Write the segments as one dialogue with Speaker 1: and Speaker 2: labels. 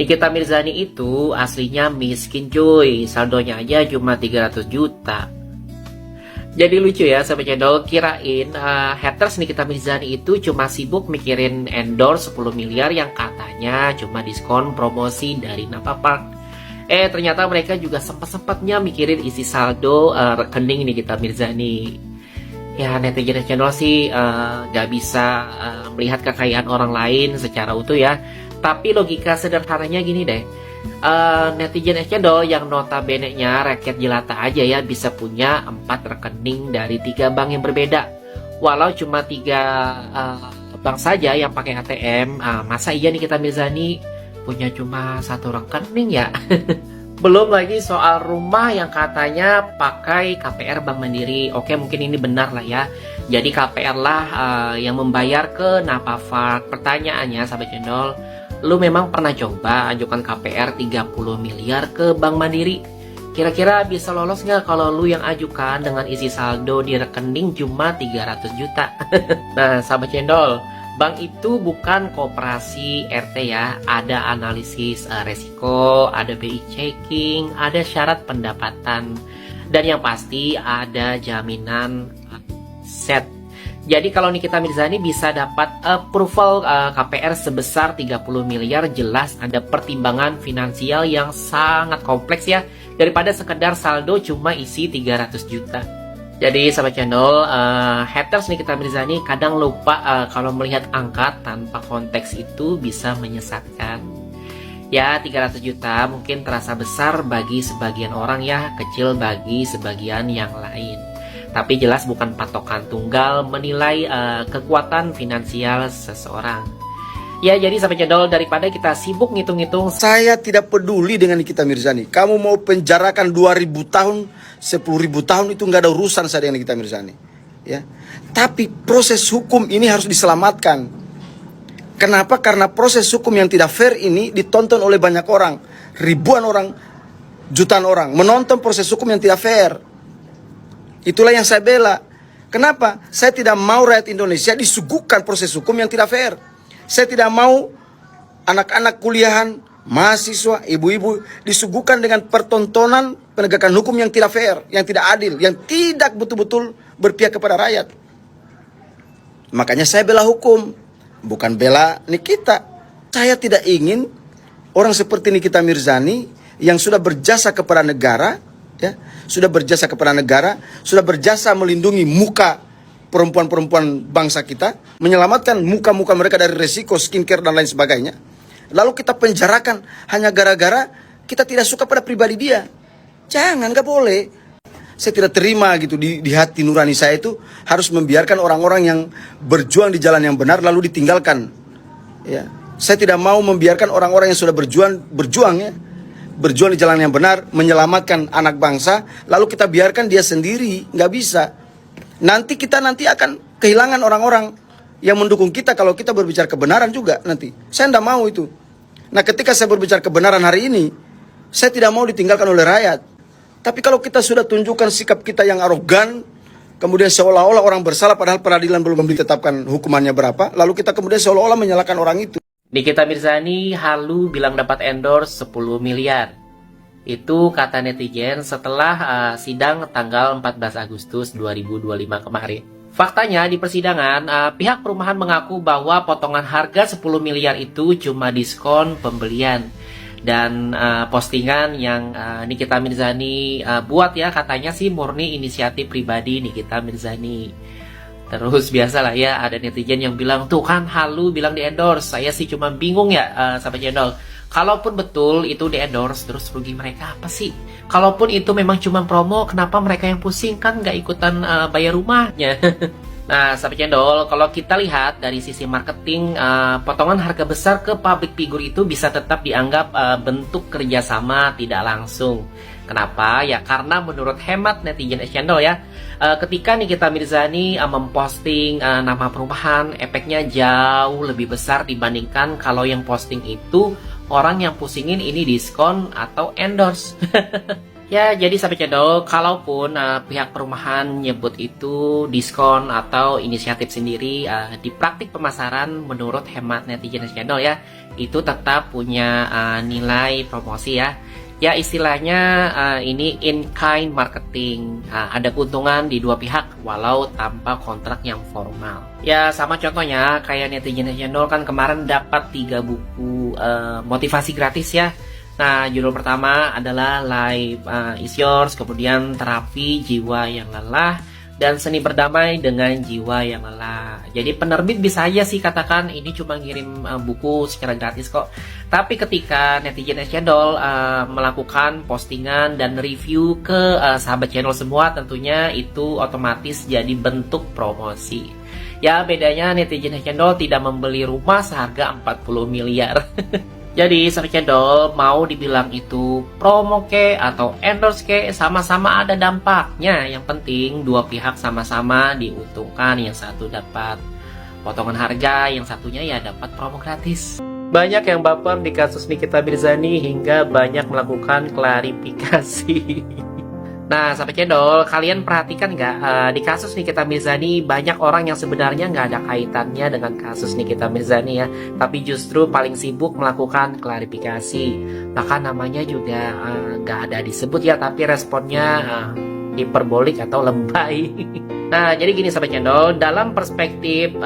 Speaker 1: Nikita Mirzani itu aslinya miskin cuy, saldonya aja cuma 300 juta. Jadi lucu ya sampai channel, kirain haters Nikita Mirzani itu cuma sibuk mikirin endorse 10 miliar yang katanya cuma diskon promosi dari Napapark. Ternyata mereka juga sempat-sempatnya mikirin isi saldo rekening Nikita Mirzani. Ya netizen channel sih gak bisa melihat kekayaan orang lain secara utuh ya. Tapi logika sederhananya gini deh. Netizen channel yang notabene-nya rakyat jelata aja ya bisa punya 4 rekening dari 3 bank yang berbeda. Walau cuma 3 bank saja yang pakai ATM, masa iya Nikita Mirzani punya cuma 1 rekening ya? Belum lagi soal rumah yang katanya pakai KPR Bank Mandiri. Oke, mungkin ini benar lah ya. Jadi KPR lah yang membayar ke Napapark. Pertanyaannya sahabat channel, lu memang pernah coba ajukan KPR 30 miliar ke Bank Mandiri? Kira-kira bisa lolos nggak kalau lu yang ajukan dengan isi saldo di rekening cuma 300 juta? Nah, sahabat cendol, bank itu bukan koperasi RT ya. Ada analisis resiko, ada BI checking, ada syarat pendapatan, dan yang pasti ada jaminan set. Jadi kalau Nikita Mirzani bisa dapat approval KPR sebesar 30 miliar, jelas ada pertimbangan finansial yang sangat kompleks ya, daripada sekedar saldo cuma isi 300 juta. Jadi sahabat channel, haters Nikita Mirzani kadang lupa kalau melihat angka tanpa konteks itu bisa menyesatkan. Ya 300 juta mungkin terasa besar bagi sebagian orang ya, kecil bagi sebagian yang lain. Tapi jelas bukan patokan tunggal menilai kekuatan finansial seseorang. Ya jadi sampai channel, daripada kita sibuk ngitung-ngitung.
Speaker 2: Saya tidak peduli dengan Nikita Mirzani. Kamu mau penjarakan 2000 tahun, 10.000 tahun, itu nggak ada urusan saya dengan Nikita Mirzani. Ya. Tapi proses hukum ini harus diselamatkan. Kenapa? Karena proses hukum yang tidak fair ini ditonton oleh banyak orang. Ribuan orang, jutaan orang menonton proses hukum yang tidak fair. Itulah yang saya bela. Kenapa? Saya tidak mau rakyat Indonesia disuguhkan proses hukum yang tidak fair. Saya tidak mau anak-anak kuliahan, mahasiswa, ibu-ibu disuguhkan dengan pertontonan penegakan hukum yang tidak fair, yang tidak adil, yang tidak betul-betul berpihak kepada rakyat. Makanya saya bela hukum, bukan bela Nikita. Saya tidak ingin orang seperti Nikita Mirzani yang sudah berjasa kepada negara, ya, sudah berjasa kepada negara, sudah berjasa melindungi muka perempuan-perempuan bangsa kita, menyelamatkan muka-muka mereka dari resiko skincare dan lain sebagainya. Lalu kita penjarakan hanya gara-gara kita tidak suka pada pribadi dia. Jangan, nggak boleh. Saya tidak terima gitu di hati nurani saya itu harus membiarkan orang-orang yang berjuang di jalan yang benar lalu ditinggalkan. Ya, saya tidak mau membiarkan orang-orang yang sudah berjuang ya, berjuang di jalan yang benar, menyelamatkan anak bangsa, lalu kita biarkan dia sendiri. Nggak bisa. Nanti kita akan kehilangan orang-orang yang mendukung kita kalau kita berbicara kebenaran juga nanti. Saya tidak mau itu. Nah, ketika saya berbicara kebenaran hari ini, saya tidak mau ditinggalkan oleh rakyat. Tapi kalau kita sudah tunjukkan sikap kita yang arogan, kemudian seolah-olah orang bersalah padahal peradilan belum ditetapkan hukumannya berapa, lalu kita kemudian seolah-olah menyalahkan orang itu.
Speaker 1: Nikita Mirzani halu bilang dapat endorse 10 miliar. Itu kata netizen setelah sidang tanggal 14 Agustus 2025 kemarin. Faktanya di persidangan, pihak perumahan mengaku bahwa potongan harga 10 miliar itu cuma diskon pembelian. Dan postingan yang Nikita Mirzani buat ya, katanya sih murni inisiatif pribadi Nikita Mirzani. Terus biasalah ya, ada netizen yang bilang, tuh kan halu bilang di endorse. Saya sih cuma bingung ya sahabat channel. Kalaupun betul itu di endorse, terus rugi mereka apa sih? Kalaupun itu memang cuma promo, kenapa mereka yang pusing, kan nggak ikutan bayar rumahnya? Nah sahabat channel, kalau kita lihat dari sisi marketing, potongan harga besar ke public figure itu bisa tetap dianggap bentuk kerjasama tidak langsung. Kenapa? Ya karena menurut hemat netizen channel ya, ketika Nikita Mirzani memposting nama perumahan, efeknya jauh lebih besar dibandingkan kalau yang posting itu orang yang pusingin ini diskon atau endorse. Ya, jadi sahabat channel, kalaupun pihak perumahan nyebut itu diskon atau inisiatif sendiri, di praktik pemasaran menurut hemat netizen channel ya, itu tetap punya nilai promosi ya. Ya istilahnya ini in-kind marketing, ada keuntungan di dua pihak walau tanpa kontrak yang formal. Ya sama contohnya kayak netizen channel kan kemarin dapat 3 buku motivasi gratis ya. Nah, judul pertama adalah Life is Yours, kemudian Terapi Jiwa yang Lelah, dan Seni Berdamai dengan Jiwa yang Lelah. Jadi penerbit bisa aja sih katakan ini cuma ngirim buku secara gratis kok. Tapi ketika netizen channel melakukan postingan dan review ke sahabat channel semua, tentunya itu otomatis jadi bentuk promosi. Ya bedanya netizen channel tidak membeli rumah seharga 40 miliar. Jadi sahabat channel mau dibilang itu promo ke atau endorse ke sama-sama ada dampaknya. Yang penting dua pihak sama-sama diuntungkan. Yang satu dapat potongan harga, yang satunya ya dapat promo gratis. Banyak yang baper di kasus Nikita Mirzani hingga banyak melakukan klarifikasi. Nah, sahabat channel, kalian perhatikan nggak di kasus Nikita Mirzani banyak orang yang sebenarnya nggak ada kaitannya dengan kasus Nikita Mirzani ya, tapi justru paling sibuk melakukan klarifikasi. Bahkan namanya juga nggak ada disebut ya, tapi responnya hiperbolik atau lebay. Nah, jadi gini sahabat channel, dalam perspektif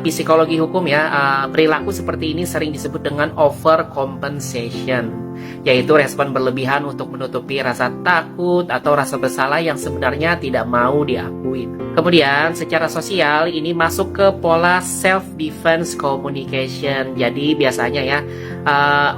Speaker 1: psikologi hukum ya, perilaku seperti ini sering disebut dengan overcompensation, yaitu respon berlebihan untuk menutupi rasa takut atau rasa bersalah yang sebenarnya tidak mau diakui. Kemudian, secara sosial ini masuk ke pola self-defense communication. Jadi biasanya ya,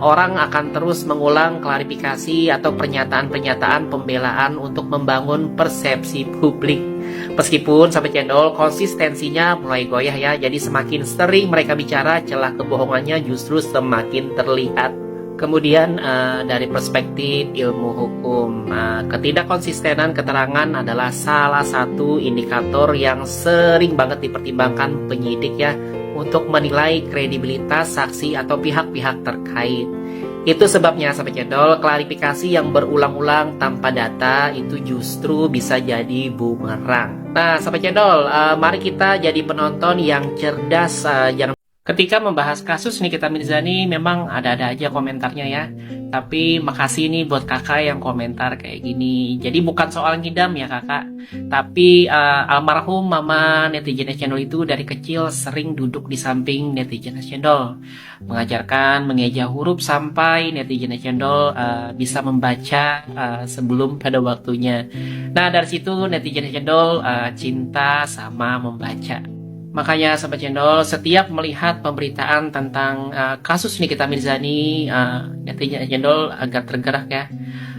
Speaker 1: orang akan terus mengulang klarifikasi atau pernyataan-pernyataan pembelaan untuk membangun persepsi publik. Meskipun sahabat channel konsistensinya mulai goyah ya, jadi semakin sering mereka bicara, celah kebohongannya justru semakin terlihat. Kemudian dari perspektif ilmu hukum, ketidakkonsistenan keterangan adalah salah satu indikator yang sering banget dipertimbangkan penyidik ya untuk menilai kredibilitas saksi atau pihak-pihak terkait. Itu sebabnya sahabat channel, klarifikasi yang berulang-ulang tanpa data itu justru bisa jadi bumerang. Nah sahabat channel, mari kita jadi penonton yang cerdas. Ketika membahas kasus Nikita Mirzani memang ada-ada aja komentarnya ya. Tapi makasih nih buat kakak yang komentar kayak gini. Jadi bukan soal ngidam ya kakak, tapi almarhum mama netizen channel itu dari kecil sering duduk di samping netizen channel, mengajarkan mengeja huruf sampai netizen channel bisa membaca sebelum pada waktunya. Nah dari situ netizen channel cinta sama membaca. Makanya sahabat channel, setiap melihat pemberitaan tentang kasus Nikita Mirzani, netizen channel agak tergerak ya,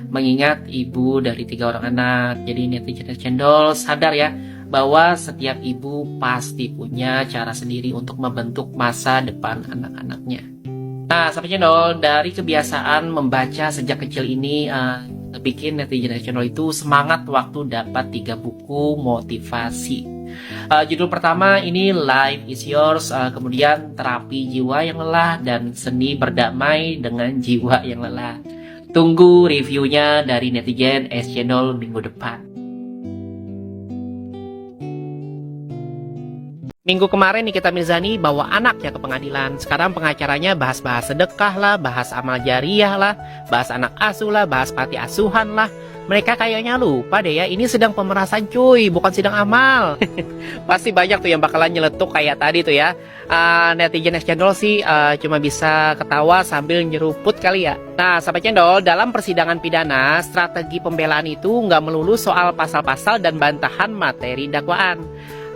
Speaker 1: mengingat ibu dari 3 orang anak. Jadi netizen channel sadar ya bahwa setiap ibu pasti punya cara sendiri untuk membentuk masa depan anak-anaknya. Nah sahabat channel, dari kebiasaan membaca sejak kecil ini bikin netizen channel itu semangat waktu dapat 3 buku motivasi. Judul pertama ini Life is Yours, kemudian Terapi Jiwa yang Lelah, dan Seni Berdamai dengan Jiwa yang Lelah. Tunggu reviewnya dari netizen channel minggu depan. Minggu kemarin Nikita Mirzani bawa anaknya ke pengadilan. Sekarang pengacaranya bahas-bahas sedekah lah, bahas amal jariah lah, bahas anak asuh lah, bahas panti asuhan lah. Mereka kayaknya lupa deh ya, ini sedang pemerasan cuy, bukan sidang amal. Pasti banyak tuh yang bakalan nyeletuk kayak tadi tuh ya. Netizen channel sih cuma bisa ketawa sambil nyeruput kali ya. Nah sahabat channel, dalam persidangan pidana, strategi pembelaan itu nggak melulu soal pasal-pasal dan bantahan materi dakwaan.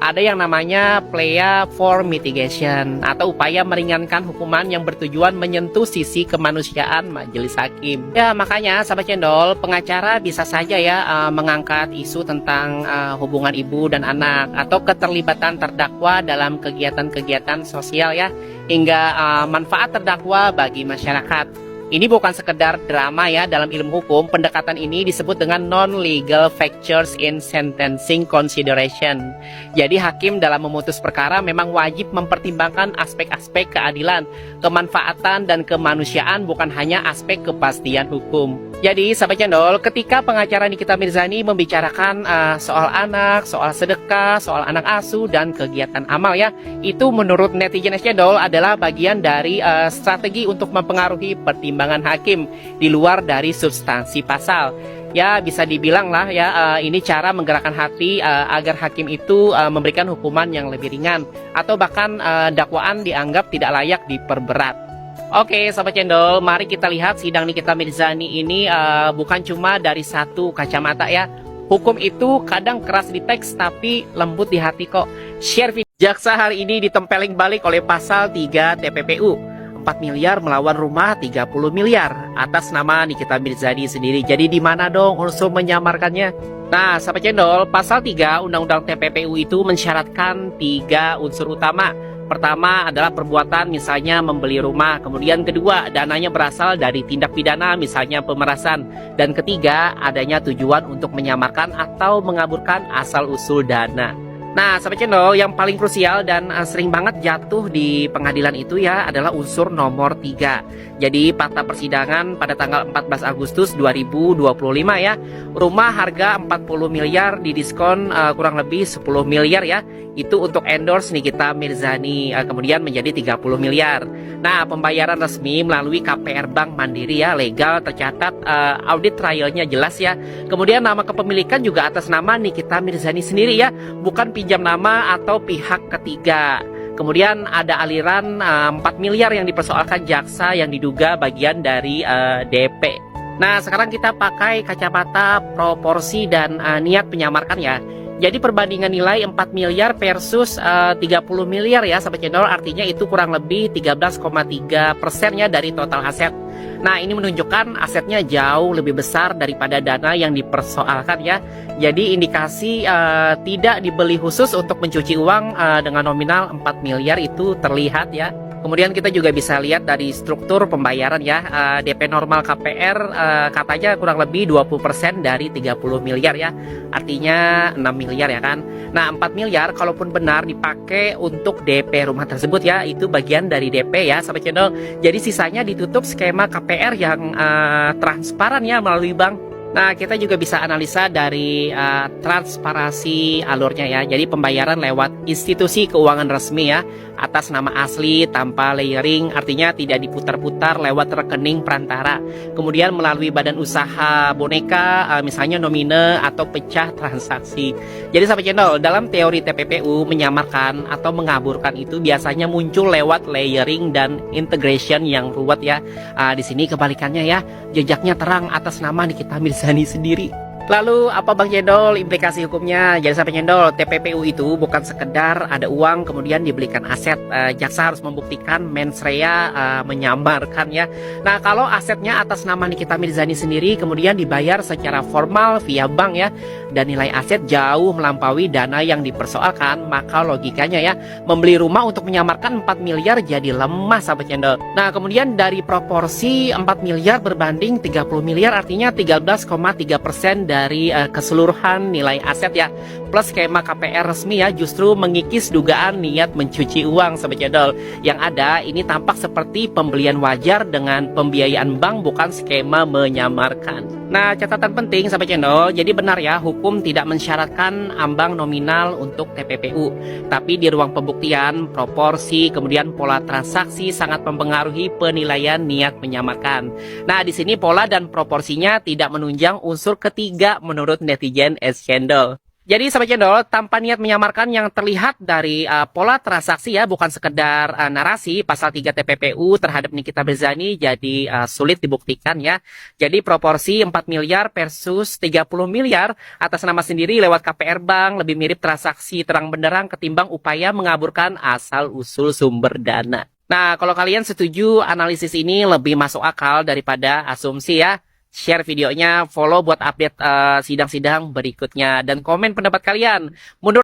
Speaker 1: Ada yang namanya plea for mitigation atau upaya meringankan hukuman yang bertujuan menyentuh sisi kemanusiaan majelis hakim. Ya makanya sahabat channel, pengacara bisa saja ya mengangkat isu tentang hubungan ibu dan anak atau keterlibatan terdakwa dalam kegiatan-kegiatan sosial ya, hingga manfaat terdakwa bagi masyarakat. Ini bukan sekedar drama ya, dalam ilmu hukum pendekatan ini disebut dengan non-legal factors in sentencing consideration. Jadi hakim dalam memutus perkara memang wajib mempertimbangkan aspek-aspek keadilan, kemanfaatan, dan kemanusiaan, bukan hanya aspek kepastian hukum. Jadi, sahabat channel, ketika pengacara Nikita Mirzani membicarakan soal anak, soal sedekah, soal anak asuh, dan kegiatan amal ya, itu menurut netizen channel adalah bagian dari strategi untuk mempengaruhi pertimbangan hakim di luar dari substansi pasal. Ya, bisa dibilang lah ya, ini cara menggerakkan hati agar hakim itu memberikan hukuman yang lebih ringan, atau bahkan dakwaan dianggap tidak layak diperberat. Oke, sahabat cendol, mari kita lihat sidang Nikita Mirzani ini bukan cuma dari satu kacamata ya. Hukum itu kadang keras di teks tapi lembut di hati kok. Share video. Jaksa hari ini ditempeleng balik oleh pasal 3 TPPU. 4 miliar melawan rumah 30 miliar atas nama Nikita Mirzani sendiri. Jadi di mana dong unsur menyamarkannya? Nah, sahabat cendol, pasal 3 Undang-Undang TPPU itu mensyaratkan 3 unsur utama. Pertama adalah perbuatan misalnya membeli rumah, kemudian kedua dananya berasal dari tindak pidana misalnya pemerasan, dan ketiga adanya tujuan untuk menyamarkan atau mengaburkan asal-usul dana. Nah, sahabat channel, yang paling krusial dan sering banget jatuh di pengadilan itu ya adalah unsur nomor 3. Jadi fakta persidangan pada tanggal 14 Agustus 2025 ya, rumah harga 40 miliar didiskon kurang lebih 10 miliar ya. Itu untuk endorse Nikita Mirzani, kemudian menjadi 30 miliar. Nah, pembayaran resmi melalui KPR Bank Mandiri ya, legal, tercatat, audit trialnya jelas ya. Kemudian nama kepemilikan juga atas nama Nikita Mirzani sendiri ya, bukan pinjam nama atau pihak ketiga. Kemudian ada aliran 4 miliar yang dipersoalkan jaksa yang diduga bagian dari DP. Nah, sekarang kita pakai kacamata proporsi dan niat menyamarkan ya. Jadi perbandingan nilai 4 miliar versus 30 miliar ya, sahabat channel, artinya itu kurang lebih 13,3% ya dari total aset. Nah, ini menunjukkan asetnya jauh lebih besar daripada dana yang dipersoalkan ya. Jadi indikasi tidak dibeli khusus untuk mencuci uang dengan nominal 4 miliar itu terlihat ya. Kemudian kita juga bisa lihat dari struktur pembayaran ya, DP normal KPR katanya kurang lebih 20% dari 30 miliar ya, artinya 6 miliar ya kan. Nah, 4 miliar kalaupun benar dipakai untuk DP rumah tersebut ya, itu bagian dari DP ya, sahabat channel. Jadi sisanya ditutup skema KPR yang transparan ya melalui bank. Nah, kita juga bisa analisa dari transparansi alurnya ya. Jadi pembayaran lewat institusi keuangan resmi ya, atas nama asli tanpa layering, artinya tidak diputar-putar lewat rekening perantara. Kemudian melalui badan usaha boneka, misalnya nomine atau pecah transaksi. Jadi sahabat channel, dalam teori TPPU menyamarkan atau mengaburkan itu biasanya muncul lewat layering dan integration yang ruwet ya. Di sini kebalikannya ya, jejaknya terang atas nama Nikita Mirzani sendiri. Lalu apa Bang Cendol implikasi hukumnya? Jadi sampai Cendol, TPPU itu bukan sekedar ada uang kemudian dibelikan aset. Jaksa harus membuktikan mens rea menyamarkan ya. Nah, kalau asetnya atas nama Nikita Mirzani sendiri kemudian dibayar secara formal via bank ya, dan nilai aset jauh melampaui dana yang dipersoalkan, maka logikanya ya membeli rumah untuk menyamarkan 4 miliar jadi lemah sahabat Cendol. Nah, kemudian dari proporsi 4 miliar berbanding 30 miliar artinya 13,3% dari keseluruhan nilai aset ya, plus skema KPR resmi ya justru mengikis dugaan niat mencuci uang sahabat channel. Yang ada ini tampak seperti pembelian wajar dengan pembiayaan bank, bukan skema menyamarkan. Nah, catatan penting sahabat channel, jadi benar ya, hukum tidak mensyaratkan ambang nominal untuk TPPU, tapi di ruang pembuktian proporsi kemudian pola transaksi sangat mempengaruhi penilaian niat menyamarkan. Nah, di sini pola dan proporsinya tidak menunjang unsur ketiga menurut netizen Cendol. Jadi sahabat Cendol, tanpa niat menyamarkan yang terlihat dari pola transaksi ya, bukan sekedar narasi, pasal 3 TPPU terhadap Nikita Mirzani jadi sulit dibuktikan ya. Jadi proporsi 4 miliar versus 30 miliar atas nama sendiri lewat KPR Bank lebih mirip transaksi terang benderang ketimbang upaya mengaburkan asal usul sumber dana. Nah, kalau kalian setuju analisis ini lebih masuk akal daripada asumsi ya, share videonya, follow buat update sidang-sidang berikutnya, dan komen pendapat kalian. Mundur